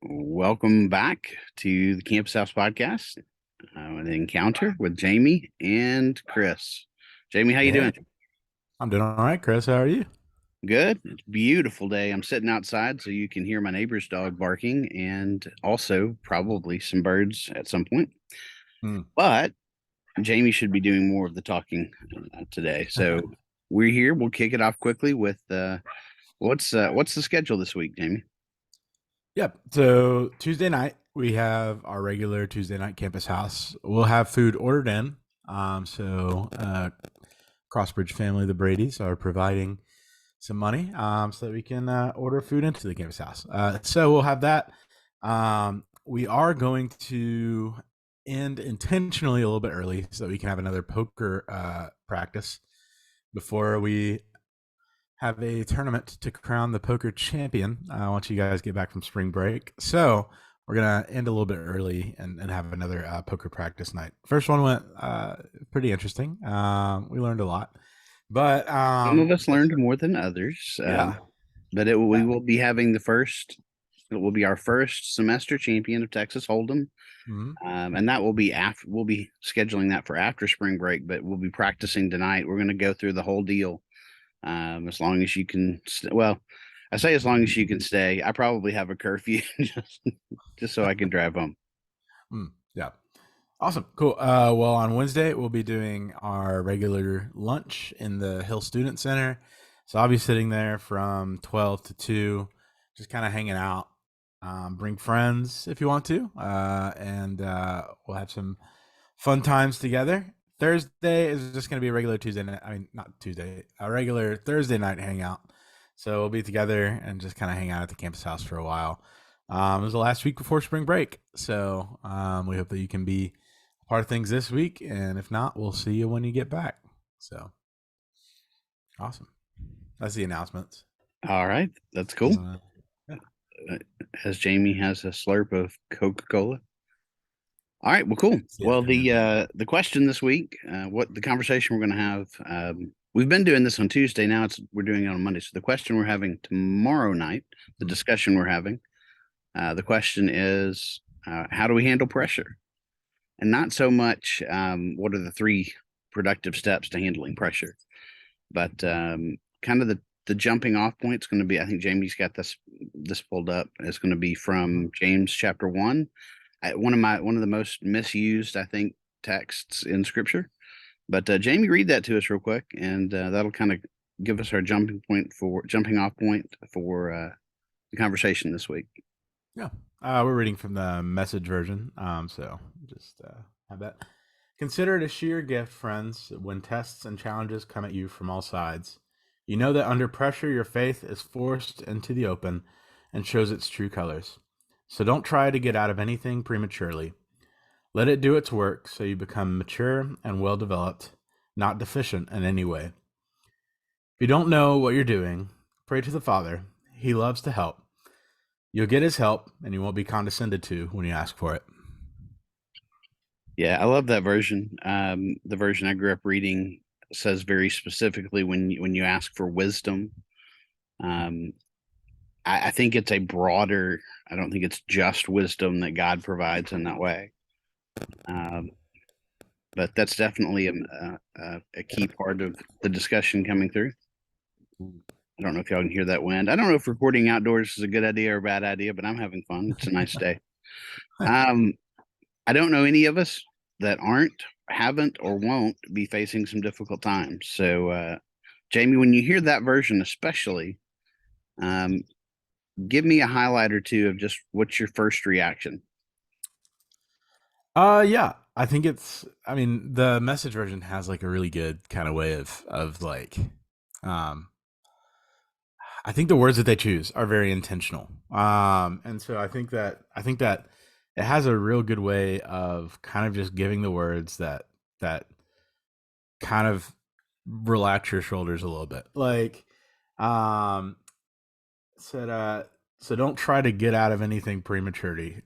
Welcome back to the Campus House Podcast, an encounter with Jamie and Chris. Jamie, how you Yeah, doing? I'm doing all right, Chris. How are you? Good. It's a beautiful day. I'm sitting outside so you can hear my neighbor's dog barking and also probably some birds at some point. Hmm. But Jamie should be doing more of the talking today. So we're here. We'll kick it off quickly with what's the schedule this week, Jamie? Yep. So Tuesday night we have our regular Tuesday night campus house. We'll have food ordered in. Crossbridge family, the Brady's, are providing some money so that we can order food into the campus house. So we'll have that. We are going to end intentionally a little bit early so that we can have another poker practice before we have a tournament to crown the poker champion once you guys get back from spring break. So we're gonna end a little bit early and have another poker practice night. First one went pretty interesting. We learned a lot, but Some of us learned more than others, yeah, but we will be having the first. It will be our first semester champion of Texas Hold'em, mhm. and that will be after. We'll be scheduling that for after spring break, but we'll be practicing tonight. We're going to go through the whole deal, as long as you can. Well, I say as long as you can stay. I probably have a curfew just so I can drive home. Yeah. Awesome. Cool. Well, on Wednesday, we'll be doing our regular lunch in the Hill Student Center. So I'll be sitting there from 12 to 2, just kind of hanging out. Bring friends if you want to. And we'll have some fun times together. Thursday is just going to be a regular Tuesday night. I mean, not Tuesday, a regular Thursday night hangout. So we'll be together and just kind of hang out at the campus house for a while. It was the last week before spring break. So we hope that you can be part of things this week, and if not, we'll see you when you get back. So awesome. That's the announcements. All right, that's cool. Yeah. As Jamie has a slurp of Coca-Cola. All right, well, cool. It's the Well, afternoon. the question this week, what the conversation we're going to have, we've been doing this on Tuesday. Now we're doing it on Monday. So the question we're having tomorrow night, the Mhm. discussion we're having, the question is, how do we handle pressure? And not so much, what are the three productive steps to handling pressure, but kind of the jumping off point is going to be. I think Jamie's got this pulled up. It's going to be from James chapter 1. One of the most misused, I think, texts in Scripture. But Jamie, read that to us real quick, and that'll kind of give us our jumping off point for the conversation this week. Yeah. We're reading from the message version. So just have that. Consider it a sheer gift, friends, when tests and challenges come at you from all sides. You know that under pressure, your faith is forced into the open and shows its true colors. So don't try to get out of anything prematurely. Let it do its work so you become mature and well developed, not deficient in any way. If you don't know what you're doing, pray to the Father. He loves to help. You'll get his help, and you won't be condescended to when you ask for it. Yeah, I love that version. The version I grew up reading says very specifically when you ask for wisdom. Um, I think it's a broader. I don't think it's just wisdom that God provides in that way. Um, but that's definitely a key part of the discussion coming through. I don't know if y'all can hear that wind. I don't know if recording outdoors is a good idea or a bad idea, but I'm having fun. It's a nice day. Um, I don't know any of us that aren't, haven't, or won't be facing some difficult times. So, Jamie, when you hear that version, especially, um, give me a highlight or two of just what's your first reaction. Yeah. I think it's I mean, the message version has like a really good kind of way of like um I think the words that they choose are very intentional. And so I think that it has a real good way of kind of just giving the words that kind of relax your shoulders a little bit. Like um said so don't try to get out of anything prematurely.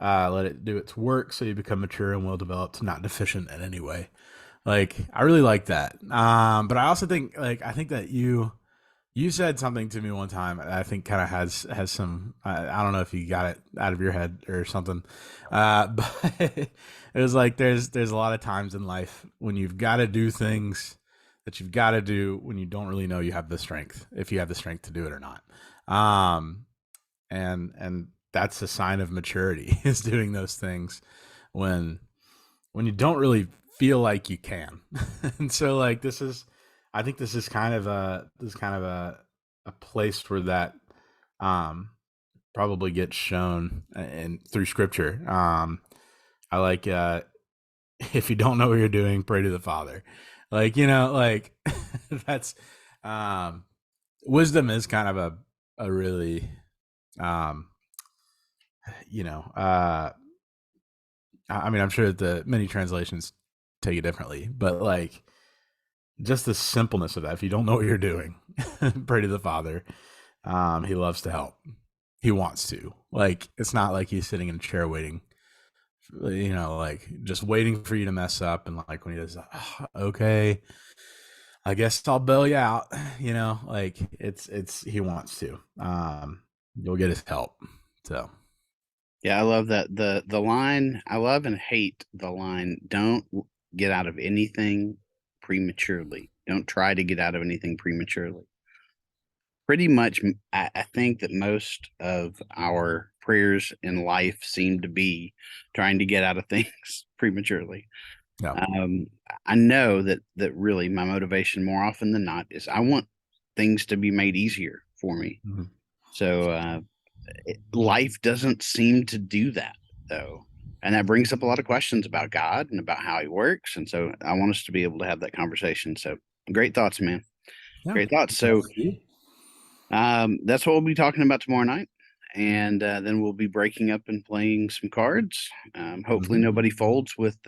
Let it do its work so you become mature and well developed, not deficient in any way. Like I really like that. But I also think I think that You said something to me one time that I think kind of has some. I don't know if you got it out of your head or something, but it was like there's a lot of times in life when you've got to do things that you've got to do when you don't really know you have the strength, if you have the strength to do it or not. Um, and that's a sign of maturity is doing those things when you don't really feel like you can. And so like I think this is kind of a place where that um probably gets shown and through scripture. I like if you don't know what you're doing, pray to the Father. Like, like that's um wisdom is kind of a really um you know, I mean, I'm sure that the many translations take it differently, but like just the simpleness of that. If you don't know what you're doing, pray to the Father. He loves to help. He wants to. Like, it's not like he's sitting in a chair waiting, like just waiting for you to mess up. And like when he does, "Oh, okay, I guess I'll bail you out." Like he wants to. You'll get his help. So Yeah, I love that. The line, I love and hate the line, don't get out of anything prematurely. Don't try to get out of anything prematurely. Pretty much, I think that most of our prayers in life seem to be trying to get out of things prematurely. yeah. Um, I know that really my motivation more often than not is I want things to be made easier for me. Mhm. So life doesn't seem to do that though. And that brings up a lot of questions about God and about how he works. And so I want us to be able to have that conversation. So great thoughts, man. Yeah. Great thoughts. So that's what we'll be talking about tomorrow night. And then we'll be breaking up and playing some cards. Hopefully Mhm. nobody folds with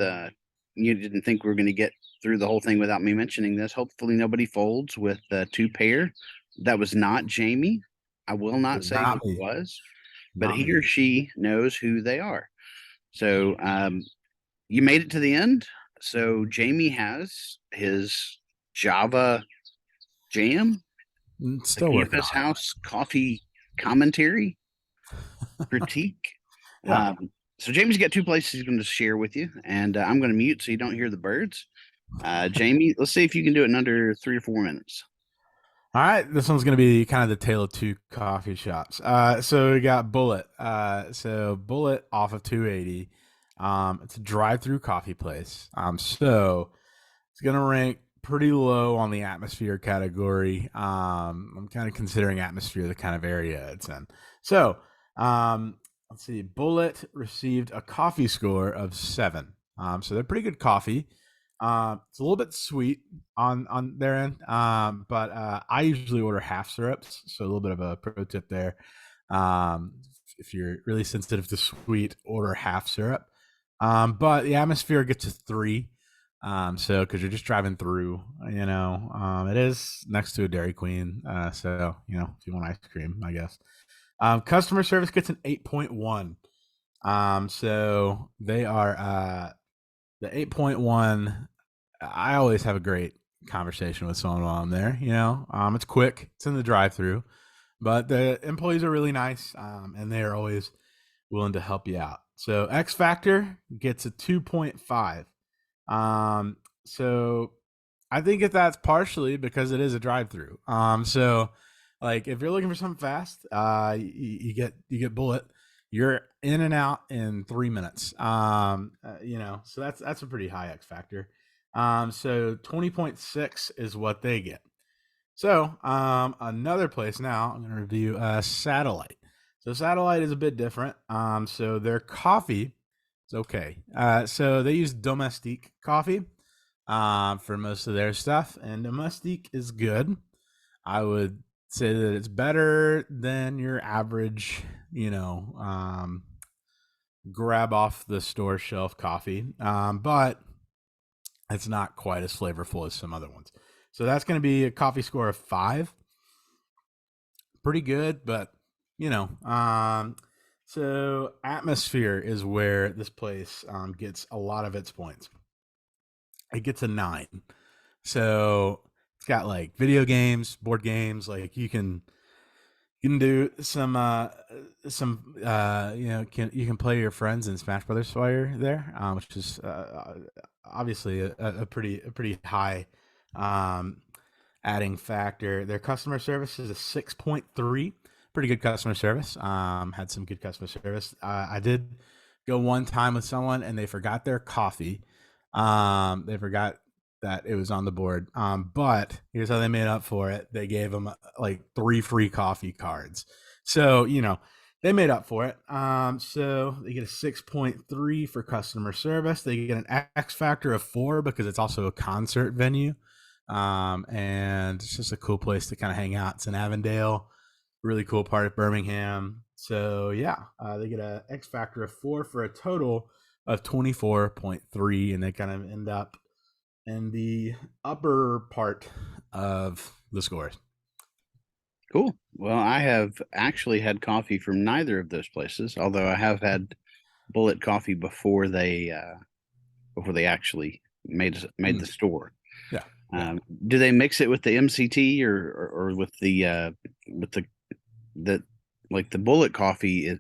you didn't think we were going to get through the whole thing without me mentioning this. Hopefully nobody folds with two pair. That was not Jamie. I will not say who Not it me. was, but Not he or me. she knows who they are. So you made it to the end. So Jamie has his Java Jam, the Still working Campus on it. House coffee commentary critique. Yeah. So Jamie's got two places he's going to share with you, and I'm going to mute so you don't hear the birds. Jamie, let's see if you can do it in under 3 or 4 minutes. All right, this one's gonna be kind of the tale of two coffee shops. So we got Bullet. So Bullet off of 280. It's a drive-through coffee place. So it's gonna rank pretty low on the atmosphere category. I'm kind of considering atmosphere the kind of area it's in. So, let's see. Bullet received a coffee score of 7. So they're pretty good coffee. It's a little bit sweet on their end, but I usually order half syrups, so a little bit of a pro tip there. If you're really sensitive to sweet, order half syrup. But the atmosphere gets a 3. So because you're just driving through, it is next to a Dairy Queen. So if you want ice cream, I guess. Customer service gets an 8.1. So they are the 8.1. I always have a great conversation with someone while I'm there. It's quick. It's in the drive-through, but the employees are really nice, and they are always willing to help you out. So X Factor gets a 2.5. So I think if that's partially because it is a drive-through. So like if you're looking for something fast, you get Bullet. You're in and out in 3 minutes. So that's a pretty high X Factor. So 20.6 is what they get. So another place now, I'm going to review Satellite. So Satellite is a bit different. So their coffee is okay. So they use Domestique coffee for most of their stuff, and Domestique is good. I would say that it's better than your average, grab off the store shelf coffee, but it's not quite as flavorful as some other ones. So that's going to be a coffee score of 5. Pretty good, but you know, so atmosphere is where this place gets a lot of its points. It gets a 9. So It's got like video games, board games. Like you can do you can play your friends in Smash Brothers while you're there, which is obviously a pretty high um, adding factor. Their customer service is a 6.3, pretty good customer service. Had some good customer service. I did go one time with someone and they forgot their coffee. They forgot that it was on the board. But here's how they made up for it. They gave them like 3 free coffee cards. So, they made up for it. So they get a 6.3 for customer service. They get an X factor of 4 because it's also a concert venue. And it's just a cool place to kind of hang out. It's in Avondale, really cool part of Birmingham. So yeah, they get a X factor of 4 for a total of 24.3, and they kind of end up in the upper part of the scores. Cool. Well, I have actually had coffee from neither of those places, although I have had Bullet Coffee before they actually made the store. Yeah. Do they mix it with the MCT or with the like the Bullet Coffee is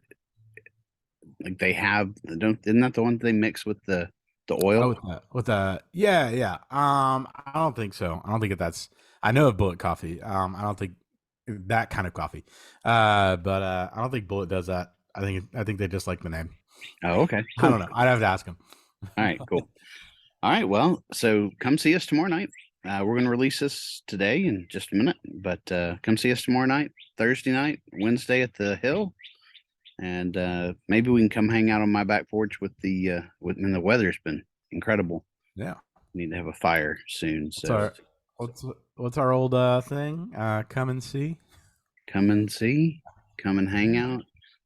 like they have isn't that the one they mix with the oil? With the yeah. I don't think so. I don't think that's. I know of Bullet Coffee. I don't think that kind of coffee. But I don't think Bullet does that. I think they just like the name. Oh, okay. Cool. I don't know. I'd have to ask them. All right, cool. All right, well, so come see us tomorrow night. We're going to release this today in just a minute, but come see us tomorrow night, Thursday night, Wednesday at the Hill, and maybe we can come hang out on my back porch with the and the weather's been incredible. Yeah, we need to have a fire soon. So what's our old thing? Come and see. Come and see. Come and hang out.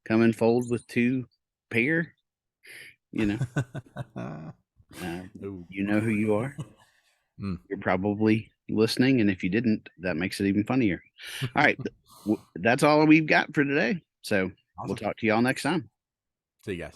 Come and fold with 2 pair. You know. You know who you are. You're probably listening, and if you didn't, that makes it even funnier. All right, that's all we've got for today. So awesome. We'll talk to y'all next time. See you guys.